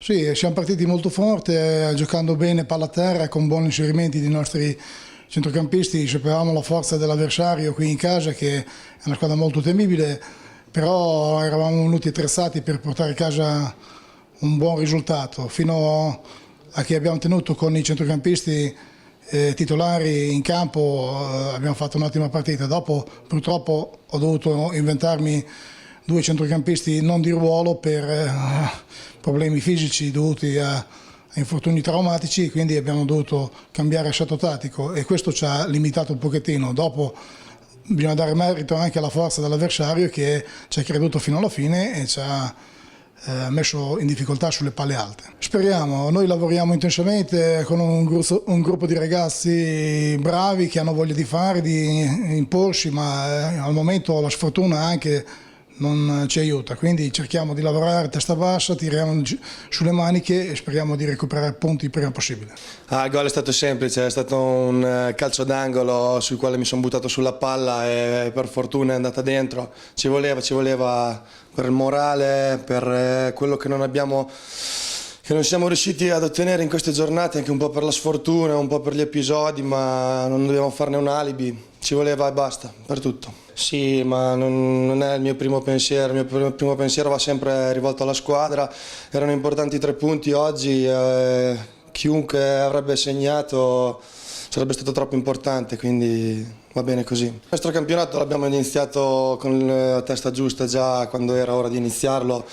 Sì, siamo partiti molto forte, giocando bene palla a terra, con buoni inserimenti dei nostri centrocampisti. Sapevamo la forza dell'avversario qui in casa, che è una squadra molto temibile, però eravamo venuti attrezzati per portare a casa un buon risultato, fino a che abbiamo tenuto con i centrocampisti titolari in campo. Abbiamo fatto un'ottima partita. Dopo purtroppo ho dovuto inventarmi due centrocampisti non di ruolo per problemi fisici dovuti a infortuni traumatici, quindi abbiamo dovuto cambiare assetto tattico e questo ci ha limitato un pochettino. Dopo bisogna dare merito anche alla forza dell'avversario, che ci ha creduto fino alla fine e ci ha messo in difficoltà sulle palle alte. Speriamo, noi lavoriamo intensamente con un gruppo di ragazzi bravi che hanno voglia di fare, di imporsi, ma al momento la sfortuna anche non ci aiuta, quindi cerchiamo di lavorare a testa bassa, tiriamo sulle maniche e speriamo di recuperare punti il prima possibile. Il gol è stato semplice, è stato un calcio d'angolo sul quale mi sono buttato sulla palla e per fortuna è andata dentro. Ci voleva per il morale, per quello che non siamo riusciti ad ottenere in queste giornate, anche un po' per la sfortuna, un po' per gli episodi, ma non dobbiamo farne un alibi, ci voleva e basta, per tutto. Sì, ma non è il mio primo pensiero, il mio primo pensiero va sempre rivolto alla squadra. Erano importanti 3 punti oggi, chiunque avrebbe segnato sarebbe stato troppo importante, quindi va bene così. Il nostro campionato l'abbiamo iniziato con la testa giusta già quando era ora di iniziarlo.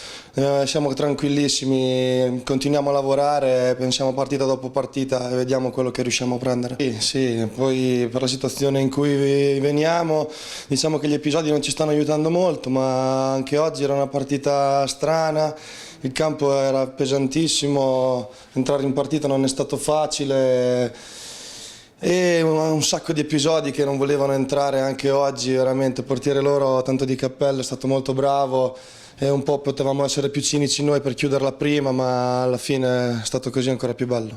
Siamo tranquillissimi, continuiamo a lavorare, pensiamo partita dopo partita e vediamo quello che riusciamo a prendere. Sì, poi per la situazione in cui veniamo, diciamo che gli episodi non ci stanno aiutando molto, ma anche oggi era una partita strana. Il campo era pesantissimo, entrare in partita non è stato facile e un sacco di episodi che non volevano entrare anche oggi, veramente. Il portiere loro, tanto di cappello, è stato molto bravo e un po' potevamo essere più cinici noi per chiuderla prima, ma alla fine è stato così ancora più bello.